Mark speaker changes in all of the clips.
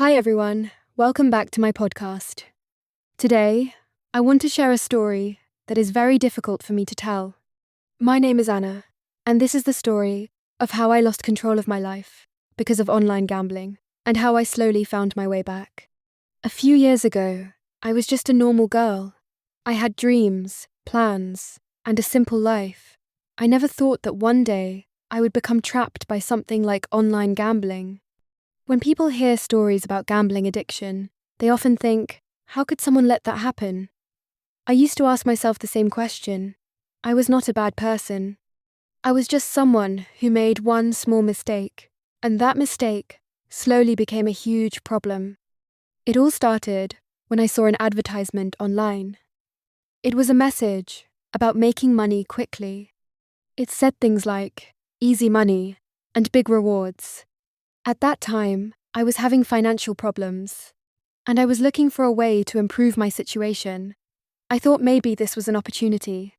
Speaker 1: Hi everyone, welcome back to my podcast. Today, I want to share a story that is very difficult for me to tell. My name is Anna, and this is the story of how I lost control of my life because of online gambling, and how I slowly found my way back. A few years ago, I was just a normal girl. I had dreams, plans, and a simple life. I never thought that one day I would become trapped by something like online gambling. When people hear stories about gambling addiction, they often think, how could someone let that happen? I used to ask myself the same question. I was not a bad person. I was just someone who made one small mistake, and that mistake slowly became a huge problem. It all started when I saw an advertisement online. It was a message about making money quickly. It said things like, easy money and big rewards. At that time, I was having financial problems, and I was looking for a way to improve my situation. I thought maybe this was an opportunity.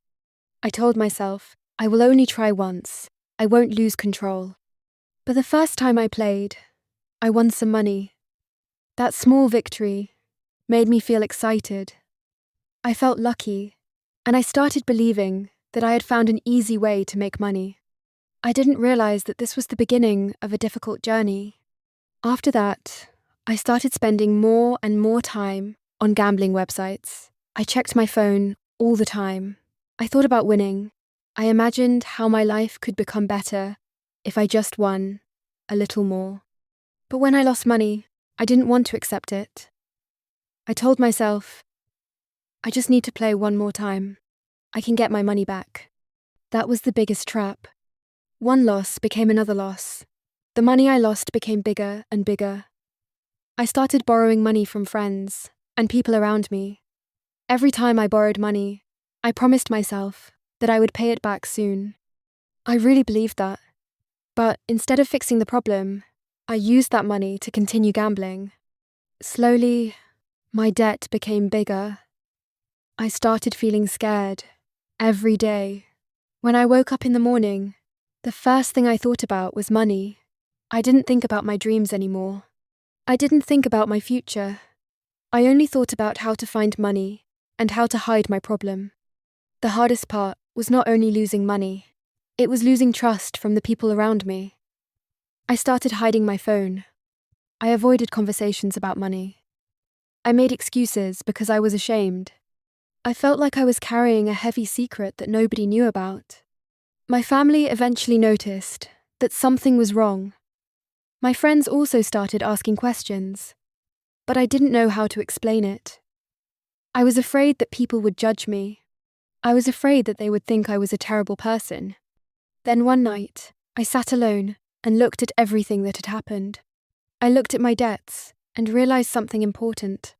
Speaker 1: I told myself, I will only try once. I won't lose control. But the first time I played, I won some money. That small victory made me feel excited. I felt lucky, and I started believing that I had found an easy way to make money. I didn't realize that this was the beginning of a difficult journey. After that, I started spending more and more time on gambling websites. I checked my phone all the time. I thought about winning. I imagined how my life could become better if I just won a little more. But when I lost money, I didn't want to accept it. I told myself, I just need to play one more time. I can get my money back. That was the biggest trap. One loss became another loss. The money I lost became bigger and bigger. I started borrowing money from friends and people around me. Every time I borrowed money, I promised myself that I would pay it back soon. I really believed that. But instead of fixing the problem, I used that money to continue gambling. Slowly, my debt became bigger. I started feeling scared every day. When I woke up in the morning, the first thing I thought about was money. I didn't think about my dreams anymore. I didn't think about my future. I only thought about how to find money and how to hide my problem. The hardest part was not only losing money, it was losing trust from the people around me. I started hiding my phone. I avoided conversations about money. I made excuses because I was ashamed. I felt like I was carrying a heavy secret that nobody knew about. My family eventually noticed that something was wrong. My friends also started asking questions, but I didn't know how to explain it. I was afraid that people would judge me. I was afraid that they would think I was a terrible person. Then one night, I sat alone and looked at everything that had happened. I looked at my debts and realized something important.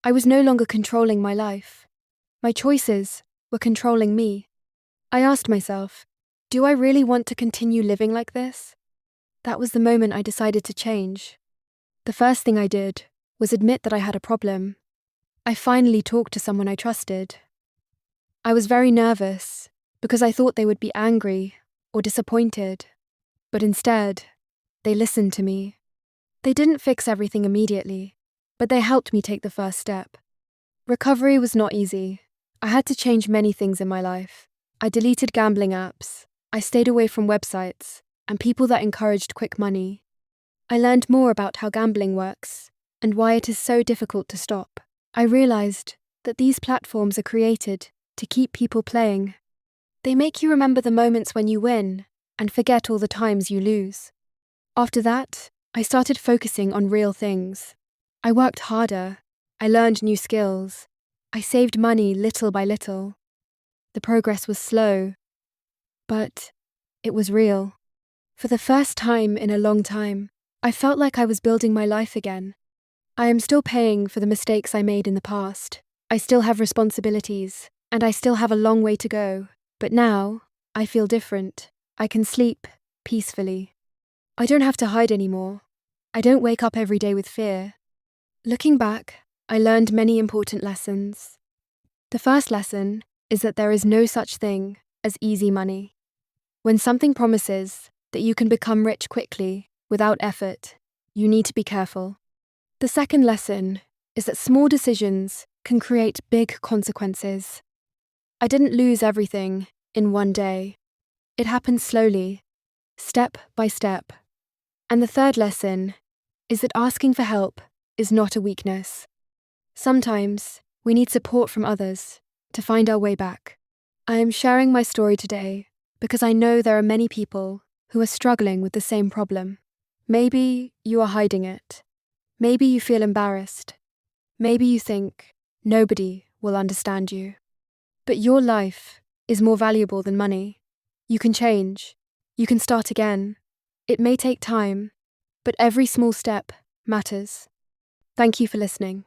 Speaker 1: I was no longer controlling my life. My choices were controlling me. I asked myself, do I really want to continue living like this? That was the moment I decided to change. The first thing I did was admit that I had a problem. I finally talked to someone I trusted. I was very nervous because I thought they would be angry or disappointed, but instead, they listened to me. They didn't fix everything immediately, but they helped me take the first step. Recovery was not easy. I had to change many things in my life. I deleted gambling apps. I stayed away from websites and people that encouraged quick money. I learned more about how gambling works and why it is so difficult to stop. I realized that these platforms are created to keep people playing. They make you remember the moments when you win and forget all the times you lose. After that, I started focusing on real things. I worked harder. I learned new skills. I saved money little by little. The progress was slow, but it was real. For the first time in a long time, I felt like I was building my life again. I am still paying for the mistakes I made in the past. I still have responsibilities, and I still have a long way to go. But now, I feel different. I can sleep peacefully. I don't have to hide anymore. I don't wake up every day with fear. Looking back, I learned many important lessons. The first lesson is that there is no such thing as easy money. When something promises that you can become rich quickly, without effort, you need to be careful. The second lesson is that small decisions can create big consequences. I didn't lose everything in one day. It happened slowly, step by step. And the third lesson is that asking for help is not a weakness. Sometimes we need support from others to find our way back. I am sharing my story today because I know there are many people who are struggling with the same problem. Maybe you are hiding it. Maybe you feel embarrassed. Maybe you think nobody will understand you. But your life is more valuable than money. You can change. You can start again. It may take time, but every small step matters. Thank you for listening.